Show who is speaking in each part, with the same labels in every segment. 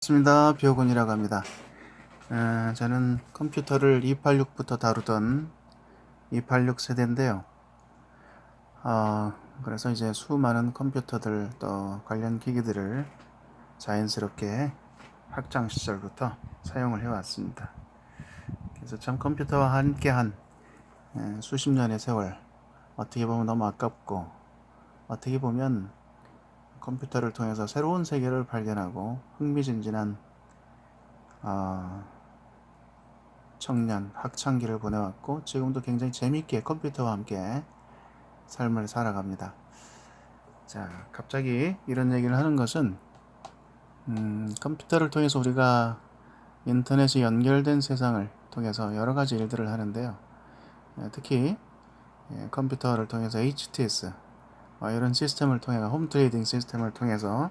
Speaker 1: 반갑습니다. 뷰군이라고 합니다. 저는 컴퓨터를 286부터 다루던 286 세대인데요. 그래서 이제 수많은 컴퓨터들 또 관련 기기들을 자연스럽게 학창 시절부터 사용을 해왔습니다. 그래서 참 컴퓨터와 함께한 수십 년의 세월, 어떻게 보면 너무 아깝고, 어떻게 보면 컴퓨터를 통해서 새로운 세계를 발견하고 흥미진진한 청년, 학창기를 보내왔고 지금도 굉장히 재밌게 컴퓨터와 함께 삶을 살아갑니다. 자, 갑자기 이런 얘기를 하는 것은 컴퓨터를 통해서 우리가 인터넷에 연결된 세상을 통해서 여러 가지 일들을 하는데요. 특히 컴퓨터를 통해서 HTS 이런 시스템을 통해 홈 트레이딩 시스템을 통해서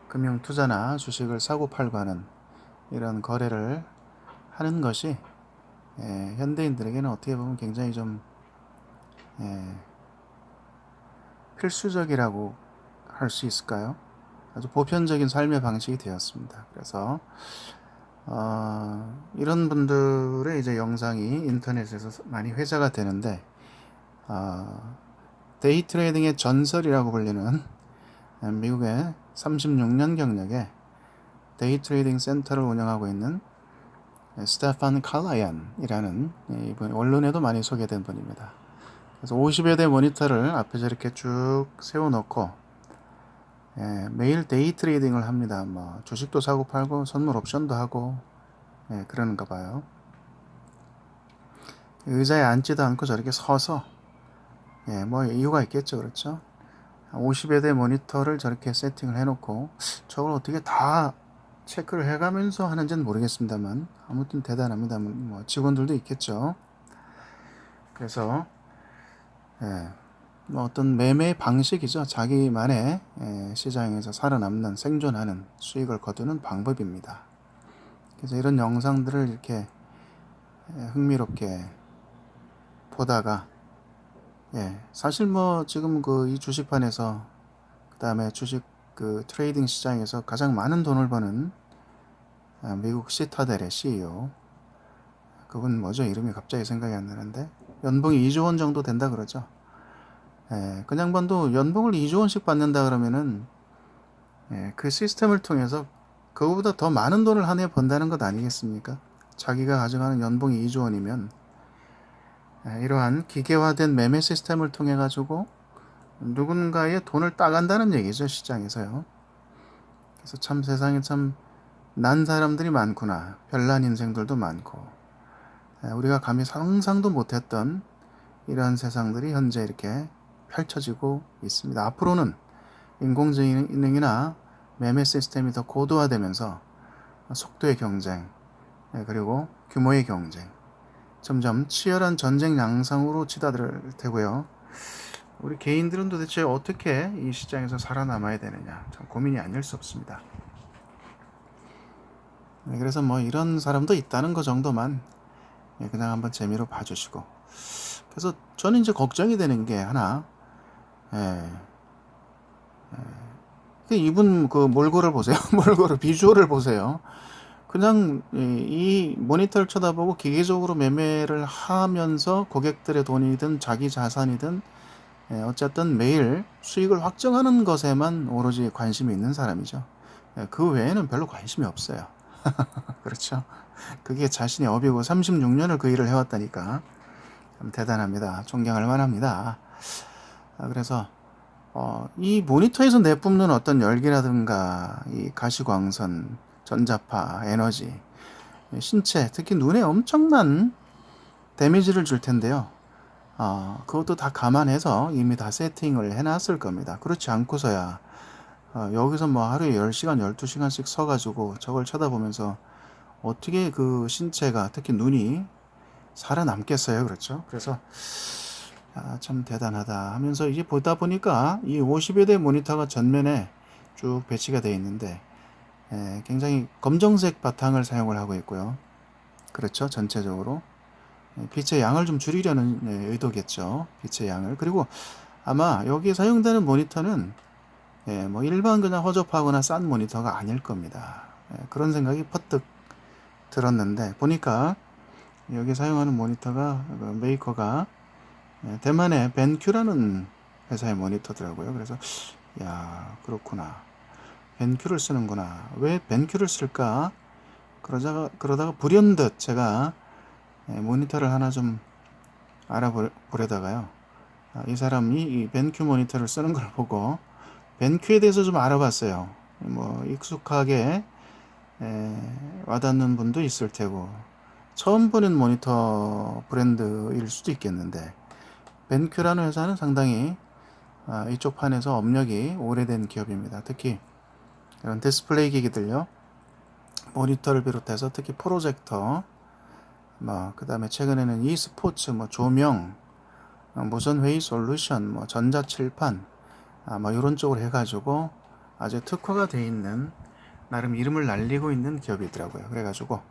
Speaker 1: 금융 투자나 주식을 사고 팔고 하는 이런 거래를 하는 것이 현대인들에게는 어떻게 보면 굉장히 좀 필수적이라고 할 수 있을까요? 아주 보편적인 삶의 방식이 되었습니다. 그래서 이런 분들의 이제 영상이 인터넷에서 많이 회자가 되는데 데이 트레이딩의 전설이라고 불리는 미국의 36년 경력의 데이 트레이딩 센터를 운영하고 있는 스테판 칼라얀이라는 이분 언론에도 많이 소개된 분입니다. 그래서 50여 대 모니터를 앞에 저렇게 쭉 세워놓고 매일 데이 트레이딩을 합니다. 뭐 주식도 사고 팔고 선물 옵션도 하고 그러는가 봐요. 의자에 앉지도 않고 저렇게 서서 뭐 이유가 있겠죠, 그렇죠? 50여 대 모니터를 저렇게 세팅을 해놓고 저걸 어떻게 다 체크를 해가면서 하는지는 모르겠습니다만 아무튼 대단합니다. 뭐 직원들도 있겠죠. 그래서 뭐 어떤 매매 방식이죠. 자기만의 시장에서 살아남는 생존하는 수익을 거두는 방법입니다. 그래서 이런 영상들을 이렇게 흥미롭게 보다가 사실 뭐 지금 그 이 주식판에서 그 다음에 주식 그 트레이딩 시장에서 가장 많은 돈을 버는 미국 시타델의 CEO 그분 뭐죠? 이름이 갑자기 생각이 안 나는데 연봉이 2조 원 정도 된다 그러죠. 그 양반도 연봉을 2조 원씩 받는다 그러면은 그 시스템을 통해서 그거보다 더 많은 돈을 한 해 번다는 것 아니겠습니까? 자기가 가져가는 연봉이 2조 원이면 이러한 기계화된 매매 시스템을 통해 가지고 누군가의 돈을 따간다는 얘기죠, 시장에서요. 그래서 참 세상에 참 난 사람들이 많구나. 별난 인생들도 많고 우리가 감히 상상도 못했던 이러한 세상들이 현재 이렇게 펼쳐지고 있습니다. 앞으로는 인공지능이나 매매 시스템이 더 고도화되면서 속도의 경쟁 그리고 규모의 경쟁 점점 치열한 전쟁 양상으로 치닫을 테고요. 우리 개인들은 도대체 어떻게 이 시장에서 살아남아야 되느냐 참 고민이 아닐 수 없습니다. 그래서 뭐 이런 사람도 있다는 거 정도만 그냥 한번 재미로 봐주시고 그래서 저는 이제 걱정이 되는 게 하나 이분 그 몰골을 보세요. 몰골을 비주얼을 보세요. 그냥 이 모니터를 쳐다보고 기계적으로 매매를 하면서 고객들의 돈이든 자기 자산이든 어쨌든 매일 수익을 확정하는 것에만 오로지 관심이 있는 사람이죠. 그 외에는 별로 관심이 없어요. 그렇죠. 그게 자신의 업이고 36년을 그 일을 해왔다니까 참 대단합니다. 존경할 만합니다. 그래서 이 모니터에서 내뿜는 어떤 열기라든가 이 가시광선, 전자파, 에너지, 신체, 특히 눈에 엄청난 데미지를 줄 텐데요. 그것도 다 감안해서 이미 다 세팅을 해놨을 겁니다. 그렇지 않고서야 여기서 뭐 하루에 10시간, 12시간씩 서가지고 저걸 쳐다보면서 어떻게 그 신체가 특히 눈이 살아남겠어요. 그렇죠? 그래서 참 대단하다 하면서 이제 보다 보니까 이 50여 대 모니터가 전면에 쭉 배치가 되어 있는데 굉장히 검정색 바탕을 사용을 하고 있고요. 그렇죠? 전체적으로 빛의 양을 좀 줄이려는 의도겠죠. 빛의 양을. 그리고 아마 여기에 사용되는 모니터는 뭐 일반 그냥 허접하거나 싼 모니터가 아닐 겁니다. 그런 생각이 퍼뜩 들었는데 보니까 여기 사용하는 모니터가 메이커가 대만의 벤큐라는 회사의 모니터더라고요. 그래서 야 그렇구나. 벤큐를 쓰는구나. 왜 벤큐를 쓸까? 그러다가 불현듯 제가 모니터를 하나 좀 알아보려다가요. 이 사람이 이 벤큐 모니터를 쓰는 걸 보고 벤큐에 대해서 좀 알아봤어요. 뭐 익숙하게 와닿는 분도 있을 테고 처음 보는 모니터 브랜드일 수도 있겠는데 벤큐라는 회사는 상당히 이쪽 판에서 업력이 오래된 기업입니다. 특히 이런 디스플레이 기기들요. 모니터를 비롯해서 특히 프로젝터 그 다음에 최근에는 e스포츠 조명 무선 회의 솔루션 전자칠판 이런 쪽으로 해가지고 아주 특화가 돼 있는 나름 이름을 날리고 있는 기업이더라고요. 그래가지고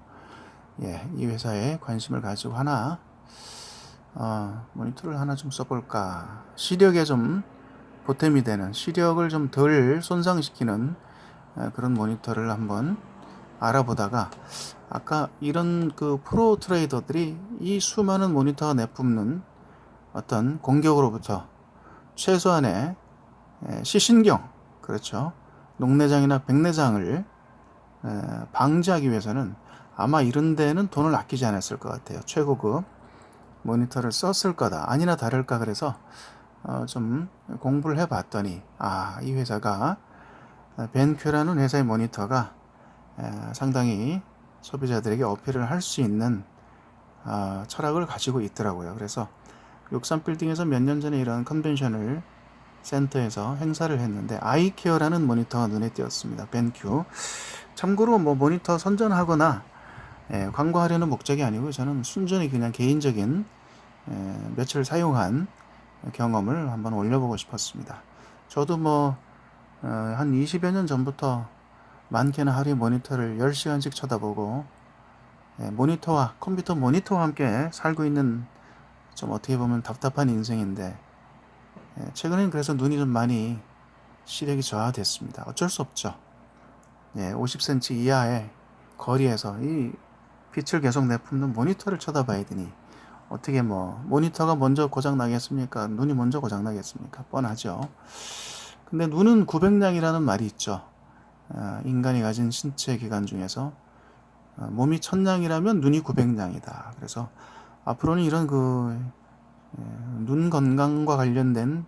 Speaker 1: 이 회사에 관심을 가지고 하나 모니터를 하나 좀 써볼까. 시력에 좀 보탬이 되는, 시력을 좀 덜 손상시키는 그런 모니터를 한번 알아보다가 아까 이런 그 프로 트레이더들이 이 수많은 모니터 내뿜는 어떤 공격으로부터 최소한의 시신경, 그렇죠, 녹내장이나 백내장을 방지하기 위해서는 아마 이런 데는 돈을 아끼지 않았을 것 같아요. 최고급 모니터를 썼을 거다. 아니나 다를까 그래서 좀 공부를 해봤더니 이 회사가 벤큐라는 회사의 모니터가 상당히 소비자들에게 어필을 할 수 있는 철학을 가지고 있더라고요. 그래서 63빌딩에서 몇 년 전에 이런 컨벤션을 센터에서 행사를 했는데 아이케어라는 모니터가 눈에 띄었습니다. 벤큐. 참고로 모니터 선전하거나 광고하려는 목적이 아니고 저는 순전히 그냥 개인적인 며칠 사용한 경험을 한번 올려보고 싶었습니다. 저도 한 20여 년 전부터 많게는 하루에 모니터를 10시간씩 쳐다보고 모니터와 컴퓨터 모니터와 함께 살고 있는 좀 어떻게 보면 답답한 인생인데 최근엔 그래서 눈이 좀 많이 시력이 저하됐습니다. 어쩔 수 없죠. 50cm 이하의 거리에서 이 빛을 계속 내뿜는 모니터를 쳐다봐야 되니 어떻게 모니터가 먼저 고장 나겠습니까? 눈이 먼저 고장 나겠습니까? 뻔하죠. 근데 눈은 900냥이라는 말이 있죠. 인간이 가진 신체 기관 중에서 몸이 1000냥이라면 눈이 900냥이다. 그래서 앞으로는 이런 눈 건강과 관련된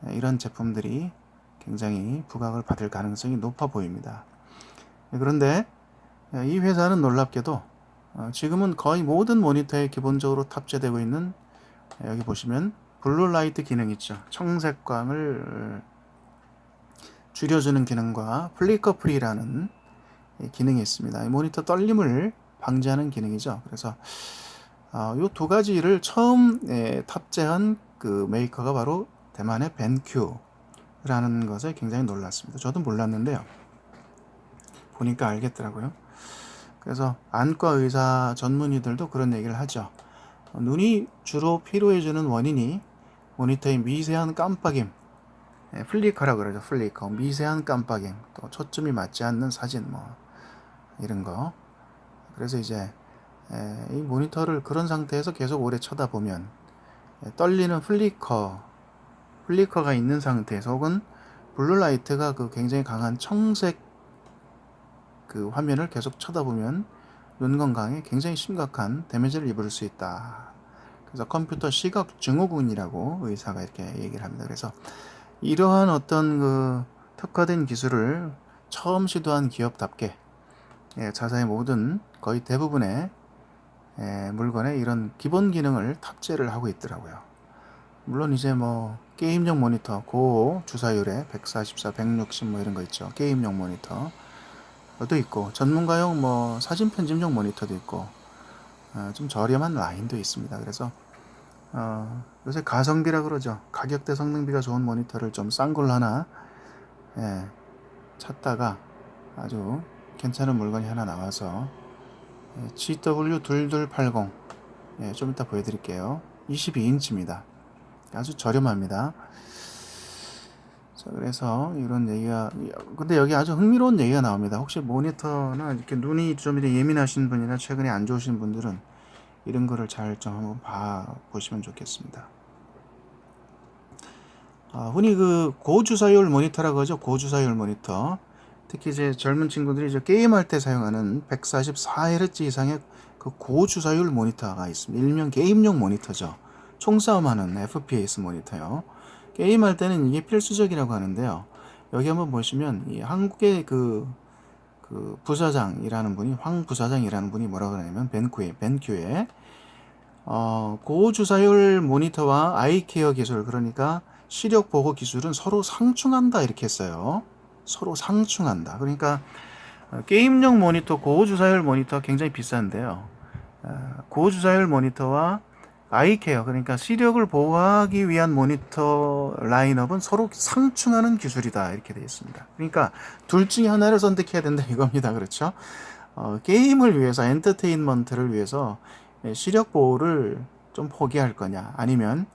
Speaker 1: 이런 제품들이 굉장히 부각을 받을 가능성이 높아 보입니다. 그런데 이 회사는 놀랍게도 지금은 거의 모든 모니터에 기본적으로 탑재되고 있는 여기 보시면 블루라이트 기능 있죠. 청색광을 줄여주는 기능과 플리커 프리라는 기능이 있습니다. 이 모니터 떨림을 방지하는 기능이죠. 그래서 이 두 가지를 처음 탑재한 그 메이커가 바로 대만의 벤큐라는 것에 굉장히 놀랐습니다. 저도 몰랐는데요. 보니까 알겠더라고요. 그래서 안과 의사 전문의들도 그런 얘기를 하죠. 눈이 주로 피로해지는 원인이 모니터의 미세한 깜빡임, 플리커라고 그러죠. 플리커, 미세한 깜빡임, 또 초점이 맞지 않는 사진, 이런 거. 그래서 이제 이 모니터를 그런 상태에서 계속 오래 쳐다보면 떨리는 플리커가 있는 상태에서 혹은 블루라이트가 그 굉장히 강한 청색 그 화면을 계속 쳐다보면 눈 건강에 굉장히 심각한 데미지를 입을 수 있다. 그래서 컴퓨터 시각 증후군이라고 의사가 이렇게 얘기를 합니다. 그래서 이러한 어떤 그 특화된 기술을 처음 시도한 기업답게 자사의 모든 거의 대부분의 물건에 이런 기본 기능을 탑재를 하고 있더라고요. 물론 이제 게임용 모니터 고 주사율에 144, 160 이런 거 있죠. 게임용 모니터 도 있고 전문가용 사진 편집용 모니터도 있고 좀 저렴한 라인도 있습니다. 그래서 요새 가성비라 그러죠. 가격대 성능비가 좋은 모니터를 좀 싼 걸로 하나 찾다가 아주 괜찮은 물건이 하나 나와서 GW2280 좀 이따 보여드릴게요. 22인치입니다. 아주 저렴합니다. 자, 그래서 이런 얘기가, 근데 여기 아주 흥미로운 얘기가 나옵니다. 혹시 모니터나 이렇게 눈이 좀 이렇게 예민하신 분이나 최근에 안 좋으신 분들은 이런 거를 잘 좀 한번 보시면 좋겠습니다. 흔히 그 고주사율 모니터라고 하죠. 고주사율 모니터. 특히 이제 젊은 친구들이 이제 게임할 때 사용하는 144Hz 이상의 그 고주사율 모니터가 있습니다. 일명 게임용 모니터죠. 총싸움하는 FPS 모니터요. 게임할 때는 이게 필수적이라고 하는데요. 여기 한번 보시면 이 한국의 그 부사장이라는 분이, 황 부사장이라는 분이 뭐라고 하냐면 벤큐에 고주사율 모니터와 아이케어 기술, 그러니까 시력 보호 기술은 서로 상충한다 이렇게 했어요. 서로 상충한다. 그러니까 게임용 모니터, 고주사율 모니터 굉장히 비싼데요. 고주사율 모니터와 아이케어, 그러니까 시력을 보호하기 위한 모니터 라인업은 서로 상충하는 기술이다 이렇게 되어 있습니다. 그러니까 둘 중에 하나를 선택해야 된다 이겁니다. 그렇죠? 게임을 위해서, 엔터테인먼트를 위해서 시력 보호를 좀 포기할 거냐, 아니면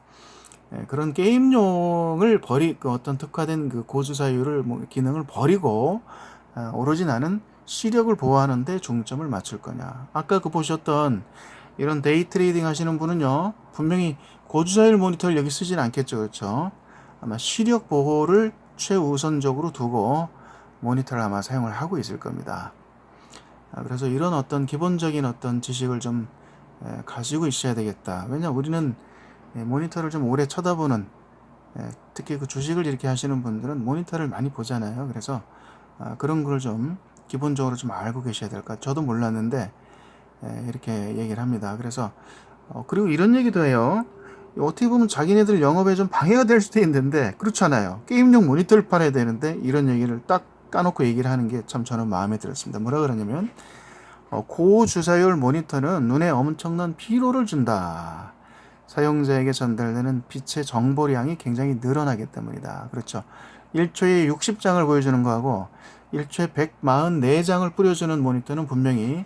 Speaker 1: 그런 게임용을 그 어떤 특화된 그 고주사율을 기능을 버리고 오로지 나는 시력을 보호하는데 중점을 맞출 거냐. 아까 그 보셨던 이런 데이 트레이딩 하시는 분은요, 분명히 고주사율 모니터를 여기 쓰진 않겠죠. 그렇죠? 아마 시력 보호를 최우선적으로 두고 모니터를 아마 사용을 하고 있을 겁니다. 그래서 이런 어떤 기본적인 어떤 지식을 좀 가지고 있어야 되겠다. 왜냐 우리는 모니터를 좀 오래 쳐다보는, 특히 그 주식을 이렇게 하시는 분들은 모니터를 많이 보잖아요. 그래서 그런 걸 좀 기본적으로 좀 알고 계셔야 될까. 저도 몰랐는데 이렇게 얘기를 합니다. 그래서 그리고 이런 얘기도 해요. 어떻게 보면 자기네들 영업에 좀 방해가 될 수도 있는데 그렇잖아요. 게임용 모니터를 팔아야 되는데 이런 얘기를 딱 까놓고 얘기를 하는 게 참 저는 마음에 들었습니다. 뭐라 그러냐면 고주사율 모니터는 눈에 엄청난 피로를 준다. 사용자에게 전달되는 빛의 정보량이 굉장히 늘어나기 때문이다. 그렇죠. 1초에 60장을 보여주는 거하고 1초에 144장을 뿌려주는 모니터는 분명히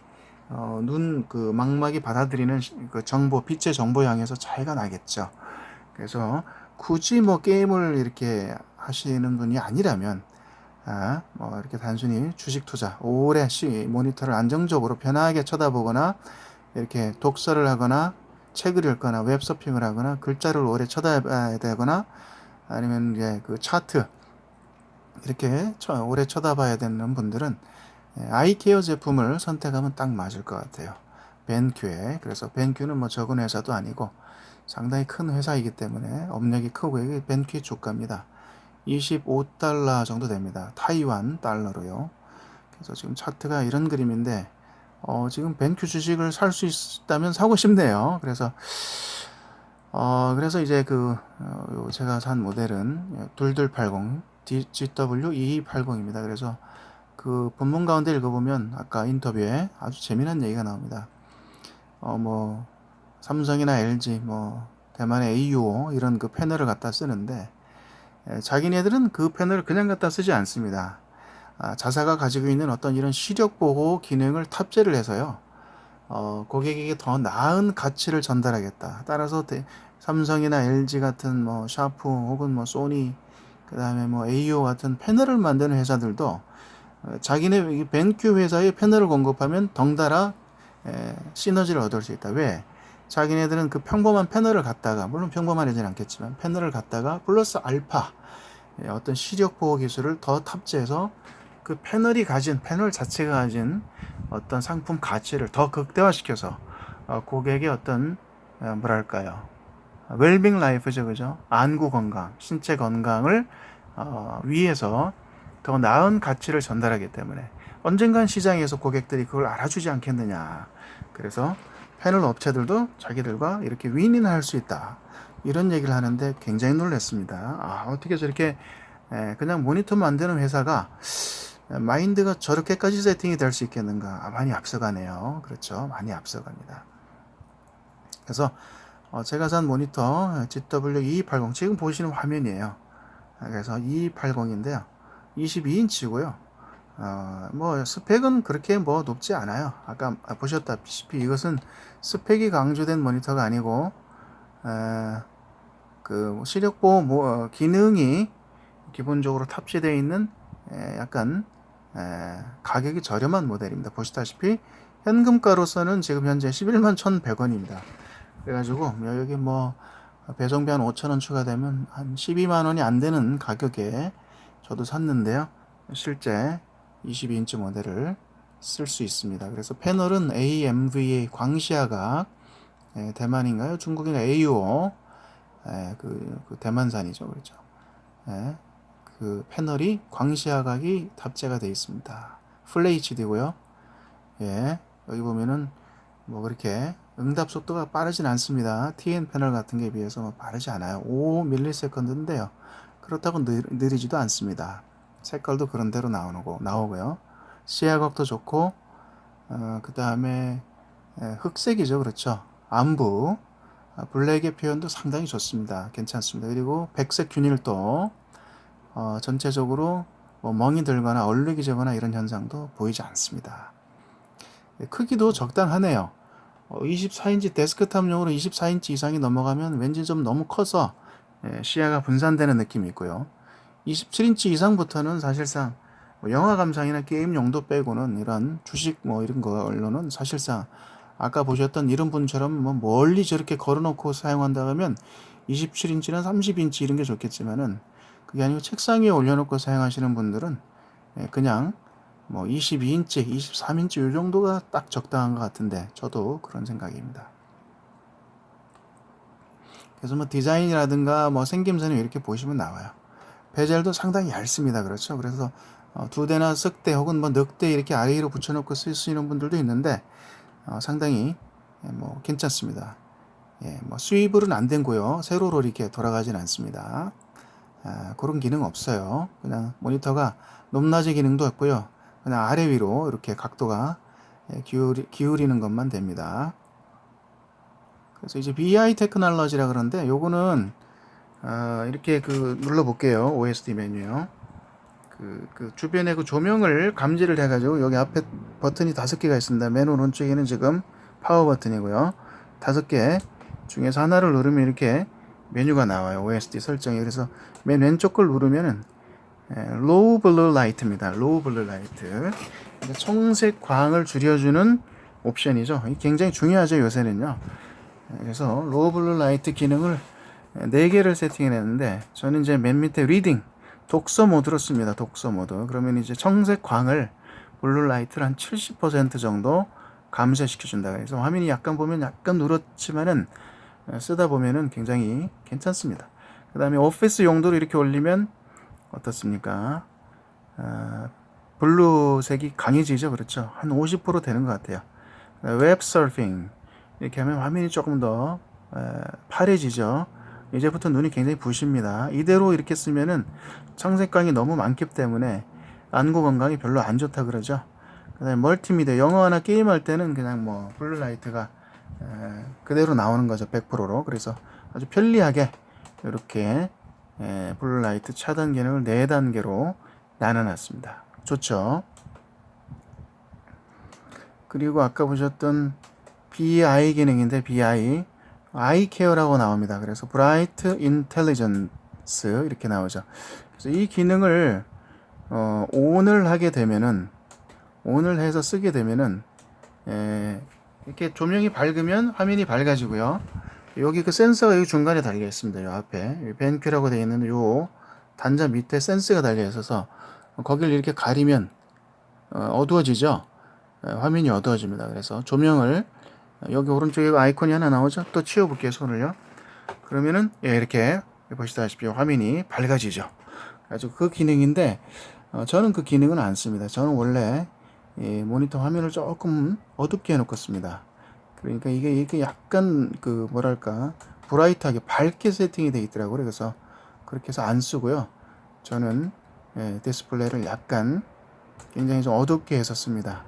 Speaker 1: 눈 그 망막이 받아들이는 그 정보, 빛의 정보량에서 차이가 나겠죠. 그래서 굳이 뭐 게임을 이렇게 하시는 분이 아니라면 뭐 이렇게 단순히 주식 투자, 오래 모니터를 안정적으로 편하게 쳐다보거나 이렇게 독서를 하거나 책을 읽거나 웹서핑을 하거나 글자를 오래 쳐다봐야 되거나 아니면 이제 그 차트 이렇게 오래 쳐다봐야 되는 분들은 아이케어 제품을 선택하면 딱 맞을 것 같아요. 벤큐에. 그래서 벤큐는 뭐 적은 회사도 아니고 상당히 큰 회사이기 때문에 업력이 크고, 이게 벤큐의 주가입니다. 25달러 정도 됩니다. 타이완 달러로요. 그래서 지금 차트가 이런 그림인데 지금 벤큐 주식을 살 수 있다면 사고 싶네요. 그래서 이제 제가 산 모델은 2280 GW2280입니다. 그래서 그 본문 가운데 읽어보면 아까 인터뷰에 아주 재미난 얘기가 나옵니다. 뭐 삼성이나 LG, 뭐 대만의 AUO 이런 그 패널을 갖다 쓰는데 자기네들은 그 패널을 그냥 갖다 쓰지 않습니다. 자사가 가지고 있는 어떤 이런 시력 보호 기능을 탑재를 해서요. 고객에게 더 나은 가치를 전달하겠다. 따라서 삼성이나 LG 같은 뭐 샤프 혹은 뭐 소니, 그 다음에 뭐 AO 같은 패널을 만드는 회사들도 자기네 벤큐 회사의 패널을 공급하면 덩달아 시너지를 얻을 수 있다. 왜? 자기네들은 그 평범한 패널을 갖다가, 물론 평범하지는 않겠지만 패널을 갖다가 플러스 알파 어떤 시력 보호 기술을 더 탑재해서 그 패널 자체가 가진 어떤 상품 가치를 더 극대화시켜서 고객의 어떤 뭐랄까요, 웰빙 라이프죠, 그죠? 안구 건강, 신체 건강을 위해서 더 나은 가치를 전달하기 때문에 언젠간 시장에서 고객들이 그걸 알아주지 않겠느냐. 그래서 패널 업체들도 자기들과 이렇게 윈윈할 수 있다. 이런 얘기를 하는데 굉장히 놀랐습니다. 어떻게 저렇게 그냥 모니터 만드는 회사가 마인드가 저렇게까지 세팅이 될 수 있겠는가. 많이 앞서가네요. 그렇죠. 많이 앞서갑니다. 그래서 제가 산 모니터 GW2280 지금 보시는 화면이에요. 그래서 2280인데요. 22인치고요. 뭐 스펙은 그렇게 뭐 높지 않아요. 아까 보셨다시피 이것은 스펙이 강조된 모니터가 아니고 그 시력 보호 기능이 기본적으로 탑재되어 있는 약간 가격이 저렴한 모델입니다. 보시다시피 현금가로서는 지금 현재 11만 1,100원입니다. 그래가지고 여기 뭐 배송비 한 5,000원 추가되면 한 12만 원이 안 되는 가격에 저도 샀는데요. 실제 22인치 모델을 쓸 수 있습니다. 그래서 패널은 AMVA 광시아각, 대만인가요? 중국인 AUO, 그 대만산이죠, 그렇죠. 그 패널이 광시아각이 탑재가 되어 있습니다. 풀 HD고요. 여기 보면은 뭐 그렇게 응답 속도가 빠르진 않습니다. TN 패널 같은 게 비해서 뭐 빠르지 않아요. 5ms인데요. 그렇다고 느리지도 않습니다. 색깔도 그런 대로 나오고요. 시야각도 좋고, 그 다음에 흑색이죠. 그렇죠. 안부, 블랙의 표현도 상당히 좋습니다. 괜찮습니다. 그리고 백색 균일도, 전체적으로 뭐 멍이 들거나 얼룩이 지거나 이런 현상도 보이지 않습니다. 크기도 적당하네요. 24인치 데스크탑용으로 24인치 이상이 넘어가면 왠지 좀 너무 커서 시야가 분산되는 느낌이 있고요. 27인치 이상부터는 사실상 뭐 영화 감상이나 게임 용도 빼고는 이런 주식 뭐 이런 걸로는 사실상 아까 보셨던 이런 분처럼 뭐 멀리 저렇게 걸어놓고 사용한다 하면 27인치나 30인치 이런 게 좋겠지만은 그게 아니고 책상 위에 올려놓고 사용하시는 분들은 그냥 뭐 22인치, 23인치 이 정도가 딱 적당한 것 같은데 저도 그런 생각입니다. 그래서 뭐 디자인이라든가 뭐 생김새는 이렇게 보시면 나와요. 베젤도 상당히 얇습니다. 그렇죠. 그래서 두 대나 쓱대 혹은 뭐 넉대 이렇게 아래 위로 붙여놓고 쓸 수 있는 분들도 있는데 상당히 뭐 괜찮습니다. 뭐 스위블은 안 된고요. 세로로 이렇게 돌아가진 않습니다. 그런 기능 없어요. 그냥 모니터가 높낮이 기능도 없고요. 그냥 아래 위로 이렇게 각도가 기울이는 것만 됩니다. 그래서 이제 BI 테크놀로지라 그러는데 요거는 이렇게 눌러 볼게요. OSD 메뉴요. 그 주변에 그 조명을 감지를 해가지고 여기 앞에 버튼이 5개가 있습니다. 맨 오른쪽에는 지금 파워 버튼이고요. 5개 중에서 하나를 누르면 이렇게 메뉴가 나와요. OSD 설정이. 그래서 맨 왼쪽 걸 누르면은 로우 블루 라이트입니다. 로우 블루 라이트. 청색 광을 줄여주는 옵션이죠. 굉장히 중요하죠, 요새는요. 그래서 로우 블루 라이트 기능을 4개를 세팅해 냈는데 저는 이제 맨 밑에 리딩 독서 모드로 씁니다. 독서 모드. 그러면 이제 청색 광을 블루 라이트를 한 70% 정도 감소시켜 준다. 그래서 화면이 약간 보면 약간 누렇지만은 쓰다 보면은 굉장히 괜찮습니다. 그 다음에 오피스 용도로 이렇게 올리면 어떻습니까? 블루색이 강해지죠. 그렇죠. 한 50% 되는 것 같아요. 웹 서핑 이렇게 하면 화면이 조금 더 파래지죠. 이제부터 눈이 굉장히 부십니다. 이대로 이렇게 쓰면은 청색광이 너무 많기 때문에 안구 건강이 별로 안 좋다 그러죠. 그다음에 멀티미디어 영화나 게임할 때는 그냥 뭐 블루라이트가 그대로 나오는 거죠. 100%로. 그래서 아주 편리하게 이렇게 블루라이트 차단 기능을 4단계로 나눠놨습니다. 좋죠. 그리고 아까 보셨던 BI 기능인데 BI 아이케어라고 나옵니다. 그래서 브라이트 인텔리전스 이렇게 나오죠. 그래서 이 기능을 ON을 하게 되면은 ON을 해서 쓰게 되면은 이렇게 조명이 밝으면 화면이 밝아지고요. 여기 그 센서가 여기 중간에 달려 있습니다. 요 앞에 벤큐라고 되어 있는 요 단자 밑에 센서가 달려 있어서 거기를 이렇게 가리면 어두워지죠. 화면이 어두워집니다. 그래서 조명을 여기 오른쪽에 아이콘이 하나 나오죠. 또 치워볼게요. 손을요. 그러면은 이렇게 보시다시피 화면이 밝아지죠. 아주 그 기능인데 저는 그 기능은 안 씁니다. 저는 원래 모니터 화면을 조금 어둡게 해놓고 씁니다. 그러니까 이게 약간 그 뭐랄까 브라이트하게 밝게 세팅이 되어 있더라고요. 그래서 그렇게 해서 안 쓰고요. 저는 디스플레이를 약간 굉장히 좀 어둡게 해서 씁니다.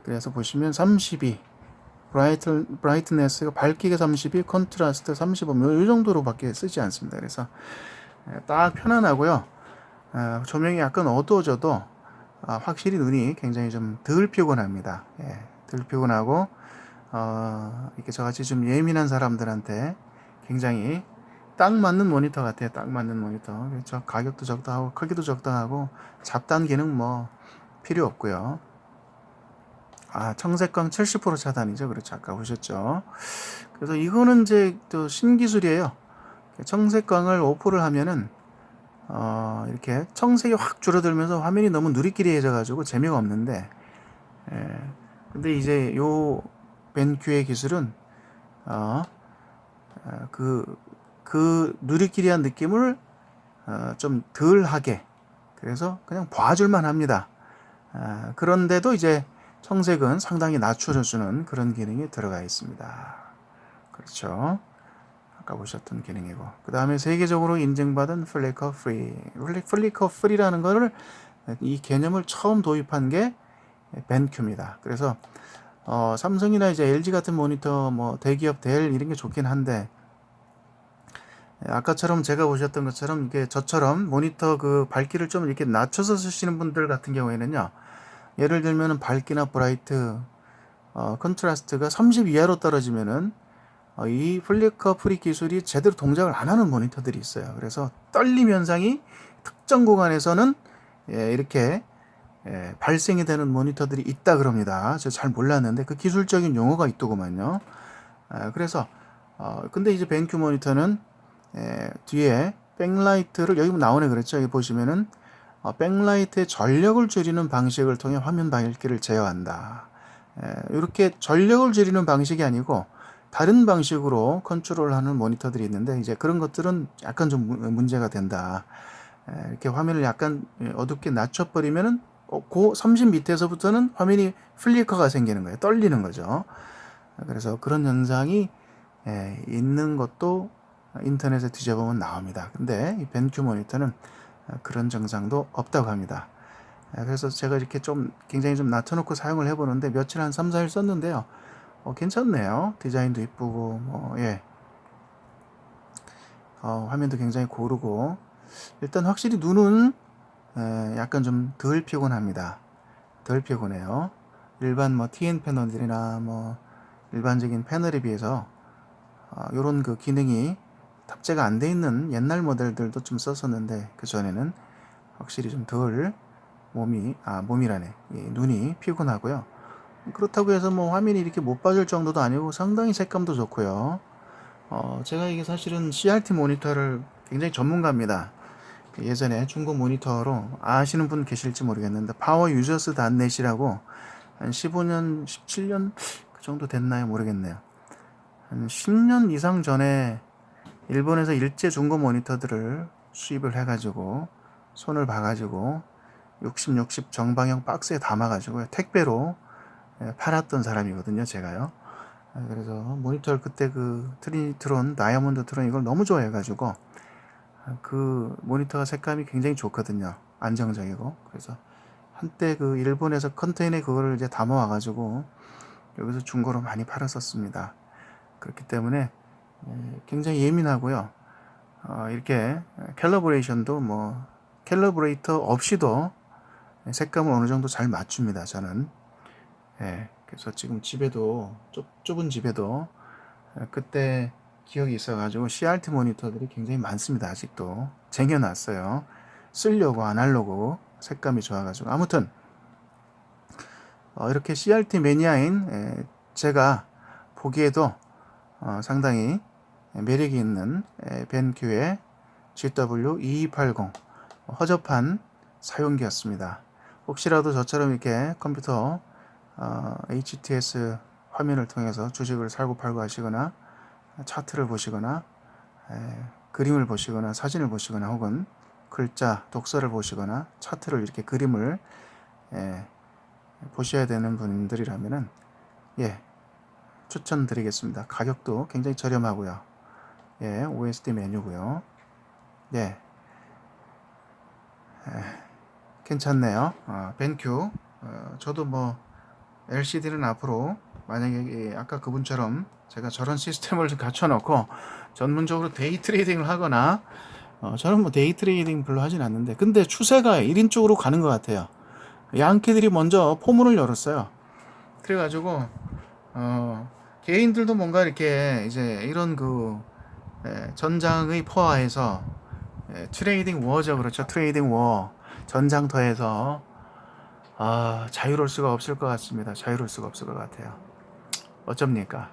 Speaker 1: 그래서 보시면 32 브라이트네스가 밝기가 32, 컨트라스트 35, 이 정도로밖에 쓰지 않습니다. 그래서 딱 편안하고요. 조명이 약간 어두워져도 확실히 눈이 굉장히 좀 덜 피곤합니다. 덜 피곤하고 이렇게 저같이 좀 예민한 사람들한테 굉장히 딱 맞는 모니터 같아요. 딱 맞는 모니터. 그렇죠. 가격도 적당하고 크기도 적당하고 잡다한 기능 뭐 필요 없고요. 아, 청색광 70% 차단이죠. 그렇죠. 아까 보셨죠. 그래서 이거는 이제 또 신기술이에요. 청색광을 오프를 하면은 이렇게 청색이 확 줄어들면서 화면이 너무 누리끼리해져 가지고 재미가 없는데, 예. 근데 이제 요 벤큐의 기술은 어, 그 누리끼리한 느낌을 좀 덜하게, 그래서 그냥 봐줄만 합니다. 그런데도 이제 청색은 상당히 낮춰주는 그런 기능이 들어가 있습니다. 그렇죠. 아까 보셨던 기능이고, 그 다음에 세계적으로 인증받은 플리커 프리. 플리커 프리라는 거를, 이 개념을 처음 도입한 게 벤큐입니다. 그래서 삼성이나 이제 LG 같은 모니터, 뭐 대기업 델 이런 게 좋긴 한데, 아까처럼 제가 보셨던 것처럼 이게 저처럼 모니터 그 밝기를 좀 이렇게 낮춰서 쓰시는 분들 같은 경우에는요, 예를 들면 밝기나 브라이트, 컨트라스트가 30 이하로 떨어지면은 이 플리커 프리 기술이 제대로 동작을 안 하는 모니터들이 있어요. 그래서 떨림 현상이 특정 구간에서는 이렇게 발생이 되는 모니터들이 있다 그럽니다. 저 잘 몰랐는데 그 기술적인 용어가 있더구만요. 그래서 근데 이제 벤큐 모니터는 뒤에 백라이트를, 여기 나오네 그랬죠. 여기 보시면은 백라이트의 전력을 줄이는 방식을 통해 화면 밝기를 제어한다. 이렇게 전력을 줄이는 방식이 아니고 다른 방식으로 컨트롤하는 모니터들이 있는데, 이제 그런 것들은 약간 좀 문제가 된다. 이렇게 화면을 약간 어둡게 낮춰버리면은 그 30 밑에서부터는 화면이 플리커가 생기는 거예요. 떨리는 거죠. 그래서 그런 현상이 있는 것도 인터넷에 뒤져보면 나옵니다. 근데 이 벤큐 모니터는 그런 증상도 없다고 합니다. 그래서 제가 이렇게 좀 굉장히 좀 낮춰놓고 사용을 해보는데 며칠 한 3, 4일 썼는데요. 괜찮네요. 디자인도 이쁘고 뭐 화면도 굉장히 고르고, 일단 확실히 눈은 약간 좀 덜 피곤합니다. 덜 피곤해요. 일반 뭐 TN 패널들이나 뭐 일반적인 패널에 비해서 요런 그 기능이 탑재가 안 돼 있는 옛날 모델들도 좀 썼었는데, 그 전에는 확실히 좀 덜 몸이라네. 눈이 피곤하고요. 그렇다고 해서 뭐 화면이 이렇게 못 봐줄 정도도 아니고 상당히 색감도 좋고요. 제가 이게 사실은 CRT 모니터를 굉장히 전문가입니다. 예전에 중국 모니터로 아시는 분 계실지 모르겠는데 파워 유저스 닷넷이라고 한 15년, 17년 그 정도 됐나요? 모르겠네요. 한 10년 이상 전에 일본에서 일제 중고 모니터들을 수입을 해가지고 손을 봐가지고 60 정방형 박스에 담아가지고 택배로 팔았던 사람이거든요, 제가요. 그래서 모니터를 그때 그 트리니트론, 다이아몬드 트론 이걸 너무 좋아해가지고 그 모니터가 색감이 굉장히 좋거든요. 안정적이고. 그래서 한때 그 일본에서 컨테이너에 그거를 이제 담아와가지고 여기서 중고로 많이 팔았었습니다. 그렇기 때문에 굉장히 예민하고요. 이렇게 캘러브레이션도 뭐 캘러브레이터 없이도 색감을 어느 정도 잘 맞춥니다. 저는. 그래서 지금 집에도 좁은 집에도 그때 기억이 있어가지고 CRT 모니터들이 굉장히 많습니다. 아직도 쟁여놨어요. 쓰려고 아날로그 색감이 좋아가지고. 아무튼 이렇게 CRT 매니아인 제가 보기에도 상당히 매력이 있는 벤큐의 GW2280 허접한 사용기였습니다. 혹시라도 저처럼 이렇게 컴퓨터 HTS 화면을 통해서 주식을 사고 팔고 하시거나 차트를 보시거나 그림을 보시거나 사진을 보시거나 혹은 글자 독서를 보시거나 차트를 이렇게 그림을 보셔야 되는 분들이라면은 추천드리겠습니다. 가격도 굉장히 저렴하고요. OSD 메뉴고요. 괜찮네요. 벤큐. 저도 뭐 LCD는 앞으로 만약에 아까 그분처럼 제가 저런 시스템을 갖춰놓고 전문적으로 데이 트레이딩을 하거나 저는 뭐 데이 트레이딩 별로 하진 않는데, 근데 추세가 1인 쪽으로 가는 것 같아요. 양키들이 먼저 포문을 열었어요. 그래가지고 개인들도 뭔가 이렇게 이제 이런 그 전장의 포화에서 트레이딩 워죠. 그렇죠. 트레이딩 워. 전장터에서 자유로울 수가 없을 것 같습니다. 자유로울 수가 없을 것 같아요. 어쩝니까?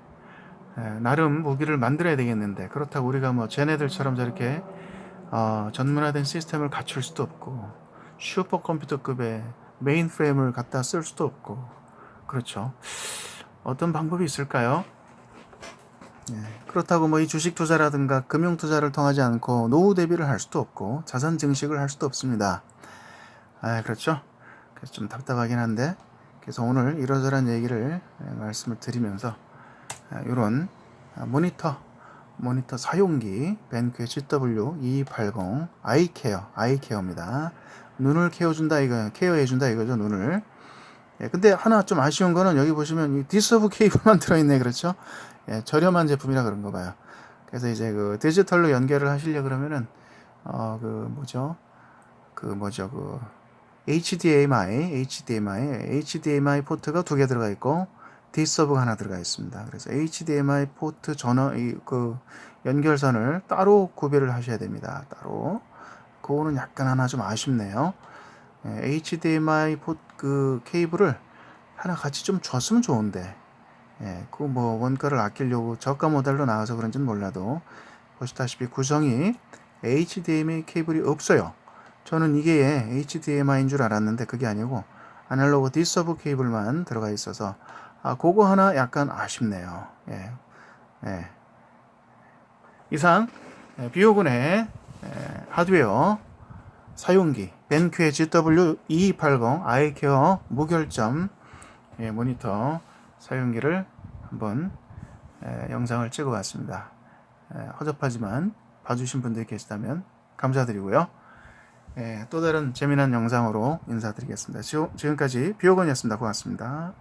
Speaker 1: 나름 무기를 만들어야 되겠는데 그렇다고 우리가 뭐 쟤네들처럼 저렇게 전문화된 시스템을 갖출 수도 없고 슈퍼컴퓨터급의 메인프레임을 갖다 쓸 수도 없고 그렇죠. 어떤 방법이 있을까요? 그렇다고 뭐 이 주식 투자라든가 금융 투자를 통하지 않고 노후 대비를 할 수도 없고 자산 증식을 할 수도 없습니다. 그렇죠. 그래서 좀 답답하긴 한데 그래서 오늘 이러저러한 얘기를 말씀을 드리면서 이런 모니터 사용기 벤큐의 GW2280 아이케어입니다. 눈을 케어해준다 이거죠. 눈을. 근데 하나 좀 아쉬운 거는 여기 보시면 이 디스오브 케이블만 들어있네. 그렇죠. 저렴한 제품이라 그런 거 봐요. 그래서 이제 그 디지털로 연결을 하시려 그러면은 HDMI 포트가 2개 들어가 있고 디서브가 하나 들어가 있습니다. 그래서 HDMI 포트 연결선을 따로 구별을 하셔야 됩니다. 따로. 그거는 약간 하나 좀 아쉽네요. HDMI 케이블을 하나 같이 좀 줬으면 좋은데, 그 뭐 원가를 아끼려고 저가 모델로 나와서 그런지는 몰라도 보시다시피 구성이 HDMI 케이블이 없어요. 저는 이게 HDMI인 줄 알았는데 그게 아니고 아날로그 디서브 케이블만 들어가 있어서 그거 하나 약간 아쉽네요. 이상 비오군의 하드웨어 사용기 벤큐의 GW2280 아이케어 무결점 모니터 사용기를 한번 영상을 찍어봤습니다. 허접하지만 봐주신 분들이 계시다면 감사드리고요. 또 다른 재미난 영상으로 인사드리겠습니다. 지금까지 비오건이었습니다. 고맙습니다.